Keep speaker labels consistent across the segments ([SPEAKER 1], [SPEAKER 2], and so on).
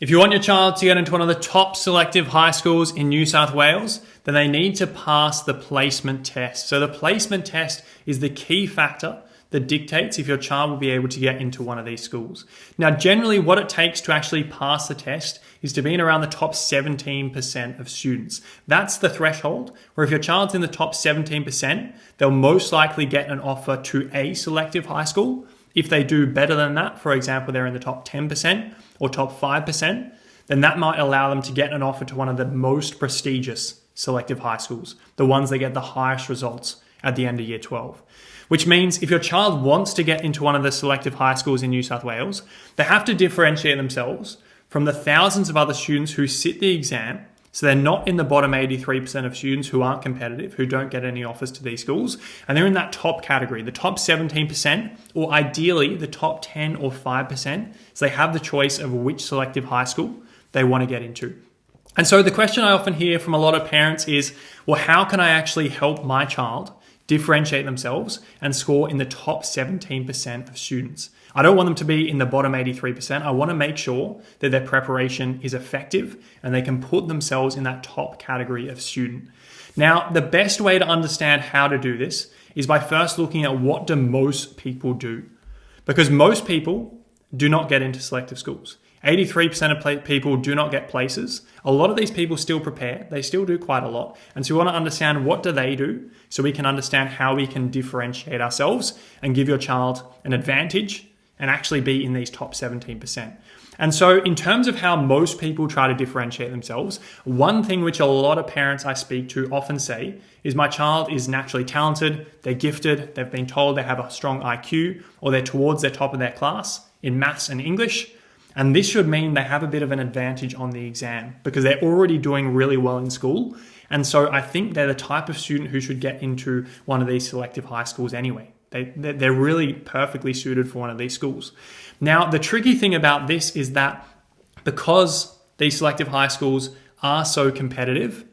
[SPEAKER 1] If you want your child to get into one of the top selective high schools in New South Wales, then they need to pass the placement test. So the placement test is the key factor that dictates if your child will be able to get into one of these schools. Now, generally what it takes to actually pass the test is to be in around the top 17% of students. That's the threshold where if your child's in the top 17%, they'll most likely get an offer to a selective high school. If they do better than that, for example, they're in the top 10% or top 5%, then that might allow them to get an offer to one of the most prestigious selective high schools, the ones that get the highest results at the end of year 12. Which means if your child wants to get into one of the selective high schools in New South Wales, they have to differentiate themselves from the thousands of other students who sit the exam. So they're not in the bottom 83% of students who aren't competitive, who don't get any offers to these schools. And they're in that top category, the top 17%, or ideally the top 10 or 5%. So they have the choice of which selective high school they want to get into. And so the question I often hear from a lot of parents is, well, how can I actually help my child differentiate themselves and score in the top 17% of students? I don't want them to be in the bottom 83%. I want to make sure that their preparation is effective and they can put themselves in that top category of student. Now, the best way to understand how to do this is by first looking at what do most people do. Because most people do not get into selective schools. 83% of people do not get places. A lot of these people still prepare. They still do quite a lot. And so we want to understand what do they do so we can understand how we can differentiate ourselves and give your child an advantage and actually be in these top 17%. And so in terms of how most people try to differentiate themselves, one thing which a lot of parents I speak to often say is my child is naturally talented, they're gifted, they've been told they have a strong IQ, or they're towards the top of their class in maths and English. And this should mean they have a bit of an advantage on the exam because they're already doing really well in school. And so I think they're the type of student who should get into one of these selective high schools anyway. They're really perfectly suited for one of these schools. Now, the tricky thing about this is that because these selective high schools are so competitive,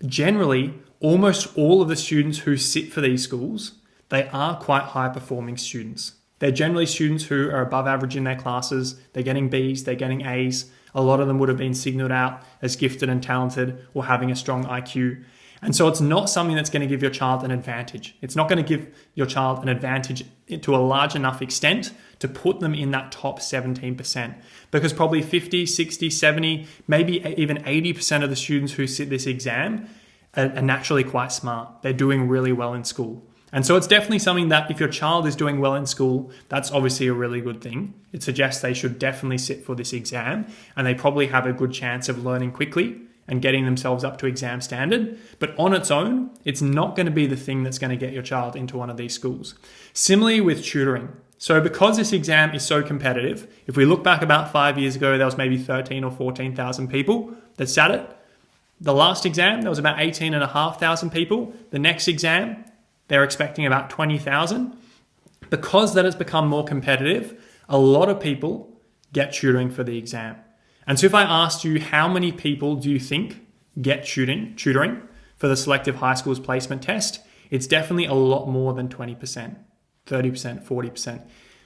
[SPEAKER 1] generally, almost all of the students who sit for these schools, they are quite high performing students. They're generally students who are above average in their classes. They're getting Bs, they're getting As. A lot of them would have been signaled out as gifted and talented or having a strong IQ. And so it's not something that's going to give your child an advantage. It's not going to give your child an advantage to a large enough extent to put them in that top 17%. Because probably 50, 60, 70, maybe even 80% of the students who sit this exam are naturally quite smart. They're doing really well in school. And so it's definitely something that if your child is doing well in school, that's obviously a really good thing. It suggests they should definitely sit for this exam and they probably have a good chance of learning quickly and getting themselves up to exam standard. But on its own, it's not going to be the thing that's going to get your child into one of these schools. Similarly with tutoring. So because this exam is so competitive, if we look back about 5 years ago, there was maybe 13 or 14,000 people that sat it. The last exam, there was about 18,500 people. The next exam, they're expecting about 20,000. Because that has become more competitive, a lot of people get tutoring for the exam. And so if I asked you how many people do you think get tutoring for the selective high schools placement test, it's definitely a lot more than 20%, 30%, 40%.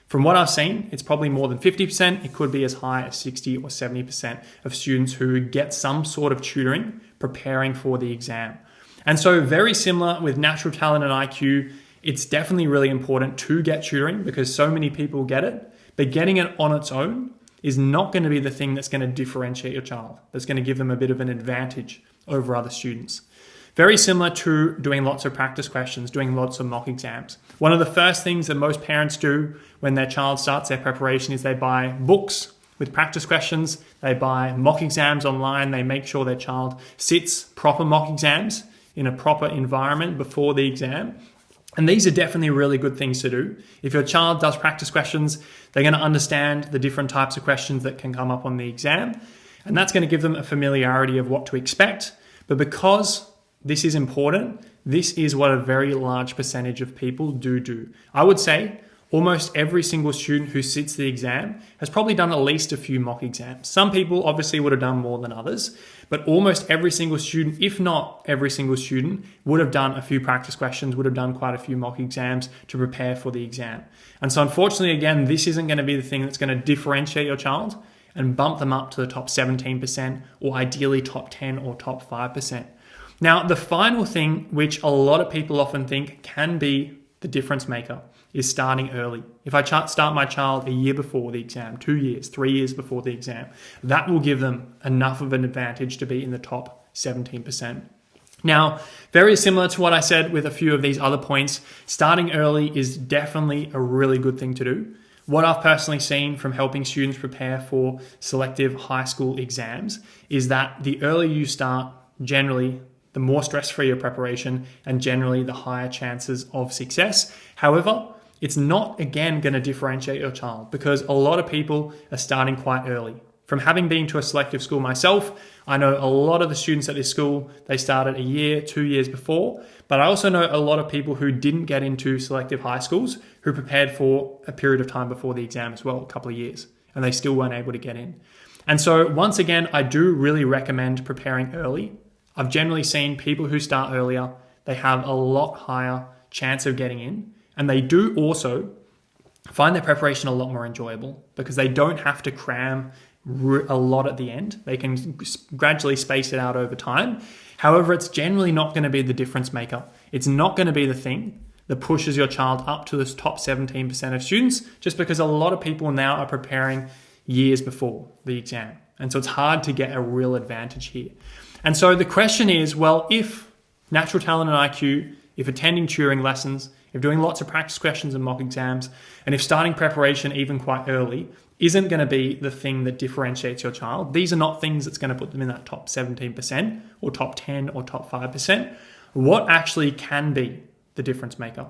[SPEAKER 1] From what I've seen, it's probably more than 50%. It could be as high as 60 or 70% of students who get some sort of tutoring preparing for the exam. And so very similar with natural talent and IQ, it's definitely really important to get tutoring because so many people get it, but getting it on its own is not going to be the thing that's going to differentiate your child. That's going to give them a bit of an advantage over other students. Very similar to doing lots of practice questions, doing lots of mock exams. One of the first things that most parents do when their child starts their preparation is they buy books with practice questions. They buy mock exams online. They make sure their child sits proper mock exams in a proper environment before the exam. And these are definitely really good things to do. If your child does practice questions, they're going to understand the different types of questions that can come up on the exam. And that's going to give them a familiarity of what to expect. But because this is important, this is what a very large percentage of people do. I would say almost every single student who sits the exam has probably done at least a few mock exams. Some people obviously would have done more than others, but almost every single student, if not every single student, would have done a few practice questions, would have done quite a few mock exams to prepare for the exam. And so unfortunately, again, this isn't going to be the thing that's going to differentiate your child and bump them up to the top 17% or ideally top 10 or top 5%. Now, the final thing, which a lot of people often think can be the difference maker, is starting early. If I start my child a year before the exam, 2 years, 3 years before the exam, that will give them enough of an advantage to be in the top 17%. Now, very similar to what I said with a few of these other points, starting early is definitely a really good thing to do. What I've personally seen from helping students prepare for selective high school exams is that the earlier you start, generally, the more stress-free your preparation and generally the higher chances of success. However, it's not, again, going to differentiate your child because a lot of people are starting quite early. From having been to a selective school myself, I know a lot of the students at this school, they started a year, 2 years before, but I also know a lot of people who didn't get into selective high schools who prepared for a period of time before the exam as well, a couple of years, and they still weren't able to get in. And so once again, I do really recommend preparing early. I've generally seen people who start earlier, they have a lot higher chance of getting in. And they do also find their preparation a lot more enjoyable because they don't have to cram a lot at the end. They can gradually space it out over time. However, it's generally not going to be the difference maker. It's not going to be the thing that pushes your child up to the top 17% of students just because a lot of people now are preparing years before the exam. And so it's hard to get a real advantage here. And so the question is, well, if natural talent and IQ, if attending tutoring lessons, if doing lots of practice questions and mock exams, and if starting preparation even quite early isn't going to be the thing that differentiates your child, these are not things that's going to put them in that top 17% or top 10 or top 5%. What actually can be the difference maker?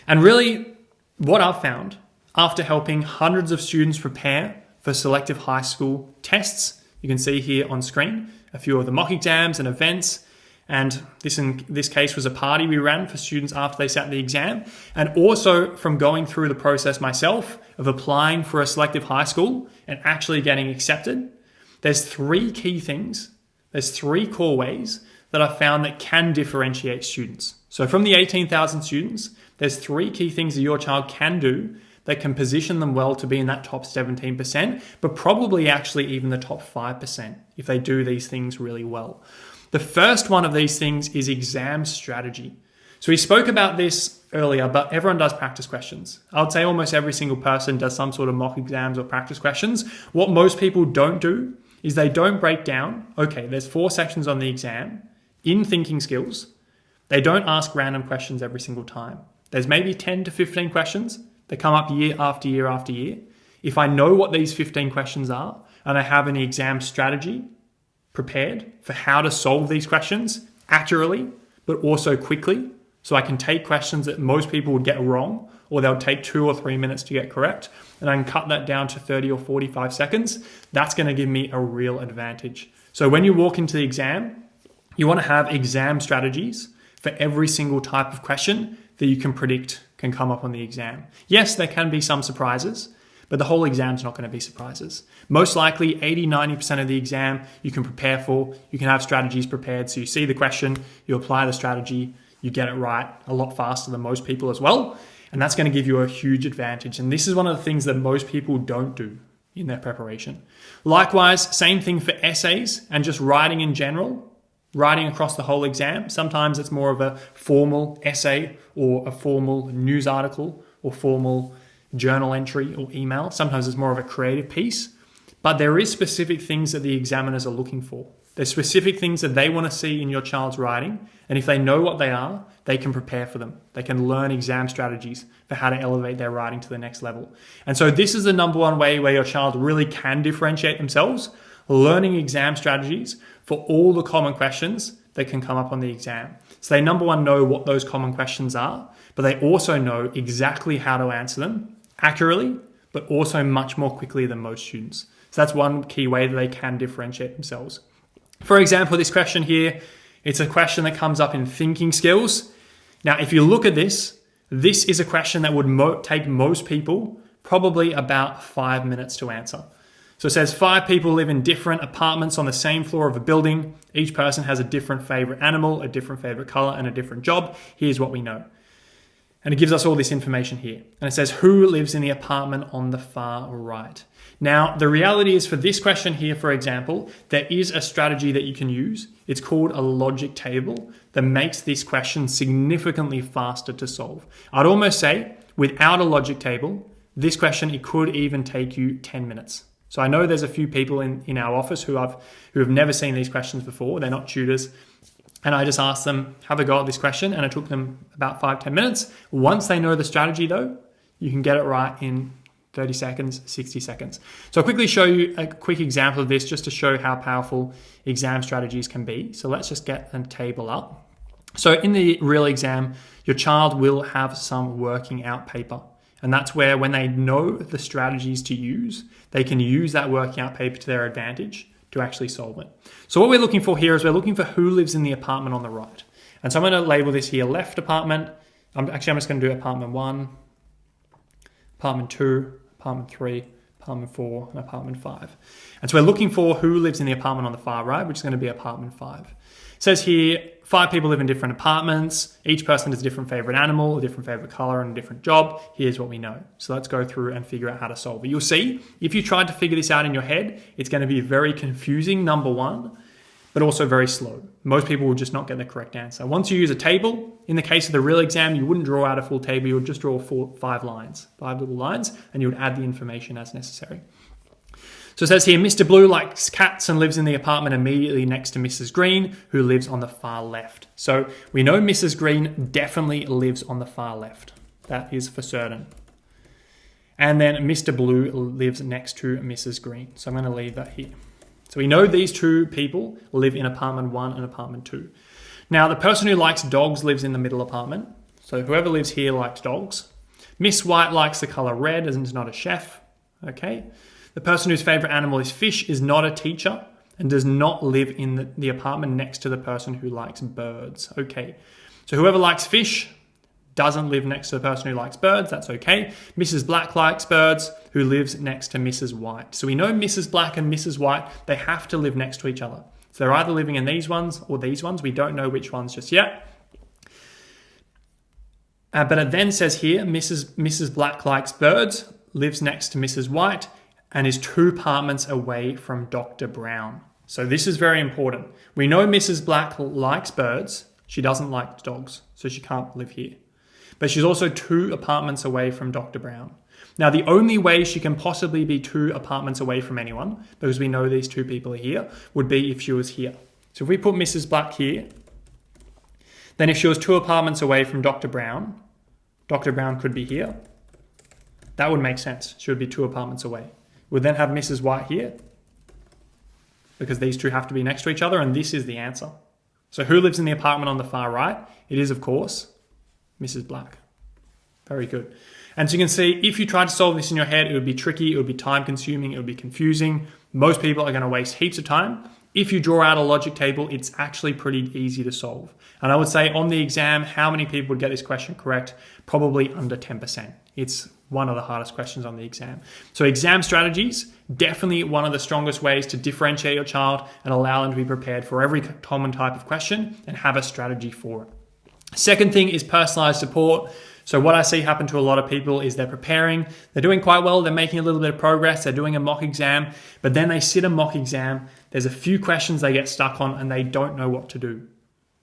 [SPEAKER 1] And really, what I've found after helping hundreds of students prepare for selective high school tests, you can see here on screen a few of the mock exams and events. And this in this case was a party we ran for students after they sat the exam. And also from going through the process myself of applying for a selective high school and actually getting accepted, there's three key things. There's three core ways that I've found that can differentiate students. So from the 18,000 students, there's three key things that your child can do that can position them well to be in that top 17%, but probably actually even the top 5% if they do these things really well. The first one of these things is exam strategy. So we spoke about this earlier, but everyone does practice questions. I would say almost every single person does some sort of mock exams or practice questions. What most people don't do is they don't break down, okay, there's 4 sections on the exam in thinking skills. They don't ask random questions every single time. There's maybe 10 to 15 questions that come up year after year after year. If I know what these 15 questions are and I have an exam strategy prepared for how to solve these questions accurately, but also quickly, so I can take questions that most people would get wrong, or they'll take 2 or 3 minutes to get correct, and I can cut that down to 30 or 45 seconds, that's going to give me a real advantage. So when you walk into the exam, you want to have exam strategies for every single type of question that you can predict can come up on the exam. Yes, there can be some surprises, but the whole exam's not going to be surprises. Most likely 80-90% of the exam you can prepare for, you can have strategies prepared. So you see the question, you apply the strategy, you get it right a lot faster than most people as well. And that's going to give you a huge advantage. And this is one of the things that most people don't do in their preparation. Likewise, same thing for essays and just writing in general, writing across the whole exam. Sometimes it's more of a formal essay or a formal news article or formal journal entry or email. Sometimes it's more of a creative piece, but there is specific things that the examiners are looking for. There's specific things that they want to see in your child's writing, and if they know what they are, they can prepare for them. They can learn exam strategies for how to elevate their writing to the next level. And so this is the number one way where your child really can differentiate themselves, learning exam strategies for all the common questions that can come up on the exam. So they, number one, know what those common questions are, but they also know exactly how to answer them accurately, but also much more quickly than most students. So that's one key way that they can differentiate themselves. For example, this question here, it's a question that comes up in thinking skills. Now, if you look at this is a question that would take most people probably about 5 minutes to answer. So it says 5 people live in different apartments on the same floor of a building. Each person has a different favorite animal, a different favorite color, and a different job. Here's what we know. And it gives us all this information here. And it says, who lives in the apartment on the far right? Now, the reality is for this question here, for example, there is a strategy that you can use. It's called a logic table that makes this question significantly faster to solve. I'd almost say without a logic table, this question, it could even take you 10 minutes. So I know there's a few people in our office who have never seen these questions before. They're not tutors. And I just asked them, have a go at this question. And it took them about 5-10 minutes. Once they know the strategy though, you can get it right in 30 seconds, 60 seconds. So I'll quickly show you a quick example of this just to show how powerful exam strategies can be. So let's just get a table up. So in the real exam, your child will have some working out paper. And that's where when they know the strategies to use, they can use that working out paper to their advantage to actually solve it. So what we're looking for here is we're looking for who lives in the apartment on the right. And so I'm going to label this here left apartment. I'm just going to do apartment 1, apartment 2, apartment 3, apartment 4, and apartment 5. And so we're looking for who lives in the apartment on the far right, which is going to be apartment 5. It says here, 5 people live in different apartments. Each person has a different favorite animal, a different favorite color, and a different job. Here's what we know. So let's go through and figure out how to solve it. You'll see, if you tried to figure this out in your head, it's going to be very confusing, number one, but also very slow. Most people will just not get the correct answer. Once you use a table, in the case of the real exam, you wouldn't draw out a full table. You would just draw 5 lines, 5 little lines, and you would add the information as necessary. So it says here, Mr. Blue likes cats and lives in the apartment immediately next to Mrs. Green, who lives on the far left. So we know Mrs. Green definitely lives on the far left. That is for certain. And then Mr. Blue lives next to Mrs. Green. So I'm going to leave that here. So we know these 2 people live in apartment 1 and apartment 2. Now, the person who likes dogs lives in the middle apartment. So whoever lives here likes dogs. Miss White likes the color red and is not a chef. Okay. The person whose favorite animal is fish is not a teacher and does not live in the apartment next to the person who likes birds. Okay. So whoever likes fish doesn't live next to the person who likes birds. That's okay. Mrs. Black likes birds, who lives next to Mrs. White. So we know Mrs. Black and Mrs. White, they have to live next to each other. So they're either living in these ones or these ones. We don't know which ones just yet. But it then says here, Mrs. Black likes birds, lives next to Mrs. White, and is 2 apartments away from Dr. Brown. So this is very important. We know Mrs. Black likes birds. She doesn't like dogs, so she can't live here. But she's also 2 apartments away from Dr. Brown. Now, the only way she can possibly be 2 apartments away from anyone, because we know these 2 people are here, would be if she was here. So if we put Mrs. Black here, then if she was 2 apartments away from Dr. Brown could be here. That would make sense. She would be 2 apartments away. We'd then have Mrs. White here, because these 2 have to be next to each other, and this is the answer. So who lives in the apartment on the far right? It is, of course, Mrs. Black. Very good. And so you can see, if you tried to solve this in your head, it would be tricky, it would be time-consuming, it would be confusing. Most people are going to waste heaps of time. If you draw out a logic table, it's actually pretty easy to solve. And I would say on the exam, how many people would get this question correct? Probably under 10%. It's one of the hardest questions on the exam. So exam strategies, definitely one of the strongest ways to differentiate your child and allow them to be prepared for every common type of question and have a strategy for it. Second thing is personalized support. So what I see happen to a lot of people is they're preparing, they're doing quite well, they're making a little bit of progress, they're doing a mock exam, but then they sit a mock exam, there's a few questions they get stuck on and they don't know what to do.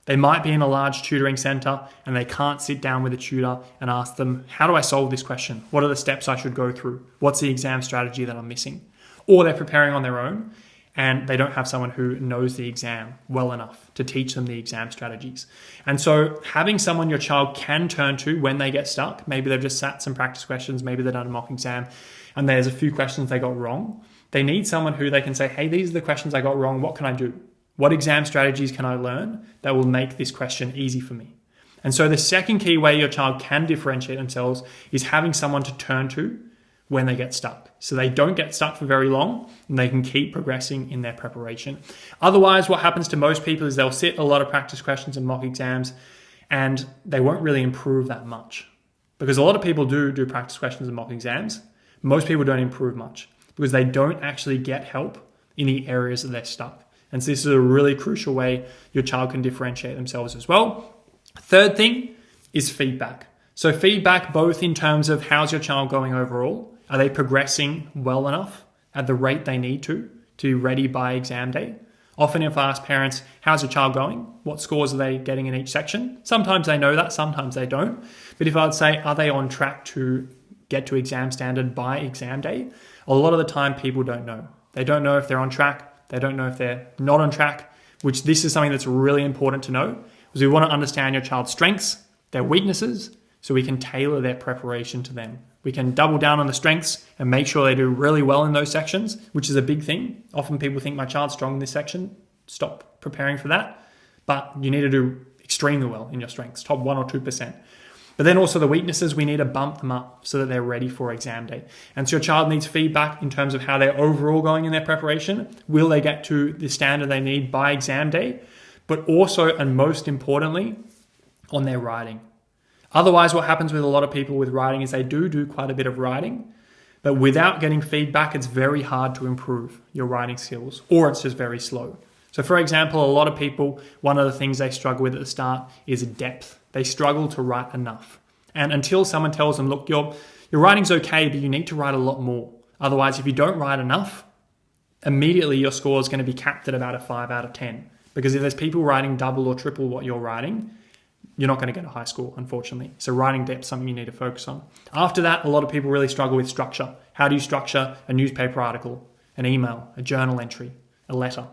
[SPEAKER 1] They might be in a large tutoring center and they can't sit down with a tutor and ask them, how do I solve this question? What are the steps I should go through? What's the exam strategy that I'm missing? Or they're preparing on their own and they don't have someone who knows the exam well enough to teach them the exam strategies. And so having someone your child can turn to when they get stuck, maybe they've just sat some practice questions, maybe they've done a mock exam and there's a few questions they got wrong. They need someone who they can say, hey, these are the questions I got wrong. What can I do? What exam strategies can I learn that will make this question easy for me? And so the second key way your child can differentiate themselves is having someone to turn to when they get stuck. So they don't get stuck for very long and they can keep progressing in their preparation. Otherwise, what happens to most people is they'll sit a lot of practice questions and mock exams and they won't really improve that much. Because a lot of people do practice questions and mock exams. Most people don't improve much because they don't actually get help in the areas that they're stuck. And so this is a really crucial way your child can differentiate themselves as well. Third thing is feedback. So feedback both in terms of how's your child going overall? Are they progressing well enough at the rate they need to be ready by exam day? Often if I ask parents, how's your child going? What scores are they getting in each section? Sometimes they know that, sometimes they don't. But if I would say, are they on track to get to exam standard by exam day? A lot of the time people don't know. They don't know if they're on track. They don't know if they're not on track, which this is something that's really important to know, because we want to understand your child's strengths, their weaknesses, so we can tailor their preparation to them. We can double down on the strengths and make sure they do really well in those sections, which is a big thing. Often people think my child's strong in this section. Stop preparing for that. But you need to do extremely well in your strengths, top 1 or 2%. But then also the weaknesses, we need to bump them up so that they're ready for exam day. And so your child needs feedback in terms of how they're overall going in their preparation. Will they get to the standard they need by exam day? But also, and most importantly, on their writing. Otherwise, what happens with a lot of people with writing is they do quite a bit of writing, but without getting feedback, it's very hard to improve your writing skills, or it's just very slow. So for example, a lot of people, one of the things they struggle with at the start is depth. They struggle to write enough. And until someone tells them, look, your writing's okay, but you need to write a lot more. Otherwise, if you don't write enough, immediately your score is going to be capped at about a 5 out of 10. Because if there's people writing double or triple what you're writing, you're not going to get a high score, unfortunately. So writing depth is something you need to focus on. After that, a lot of people really struggle with structure. How do you structure a newspaper article, an email, a journal entry, a letter,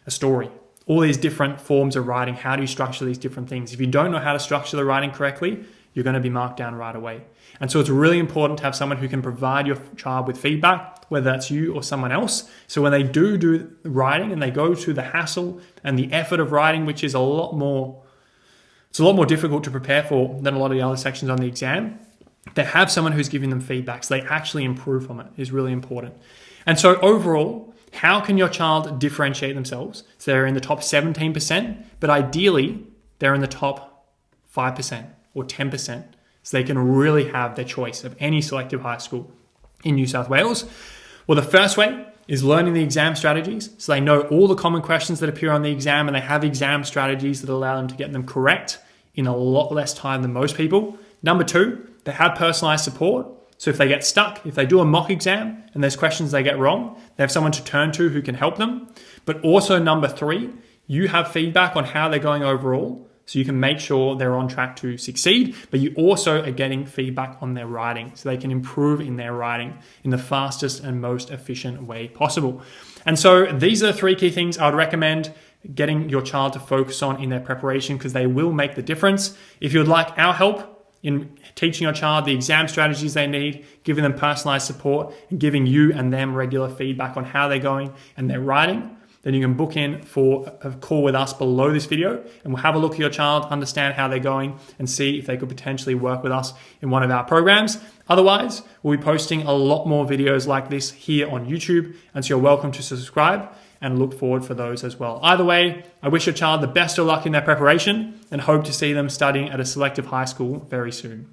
[SPEAKER 1] a story? All these different forms of writing, how do you structure these different things? If you don't know how to structure the writing correctly, you're going to be marked down right away. And so it's really important to have someone who can provide your child with feedback, whether that's you or someone else. So when they do writing and they go to the hassle and the effort of writing, which is a lot more difficult to prepare for than a lot of the other sections on the exam, they have someone who's giving them feedback so they actually improve from it is really important. And so overall, how can your child differentiate themselves? So they're in the top 17%, but ideally they're in the top 5% or 10%. So they can really have their choice of any selective high school in New South Wales. Well, the first way is learning the exam strategies. So they know all the common questions that appear on the exam and they have exam strategies that allow them to get them correct in a lot less time than most people. Number 2, they have personalized support. So if they get stuck, if they do a mock exam and there's questions they get wrong, they have someone to turn to who can help them. But also number 3, you have feedback on how they're going overall. So you can make sure they're on track to succeed, but you also are getting feedback on their writing so they can improve in their writing in the fastest and most efficient way possible. And so these are the 3 key things I would recommend getting your child to focus on in their preparation because they will make the difference. If you would like our help in teaching your child the exam strategies they need, giving them personalized support, and giving you and them regular feedback on how they're going and their writing, then you can book in for a call with us below this video and we'll have a look at your child, understand how they're going and see if they could potentially work with us in one of our programs. Otherwise, we'll be posting a lot more videos like this here on YouTube, and so you're welcome to subscribe and look forward for those as well. Either way, I wish your child the best of luck in their preparation and hope to see them studying at a selective high school very soon.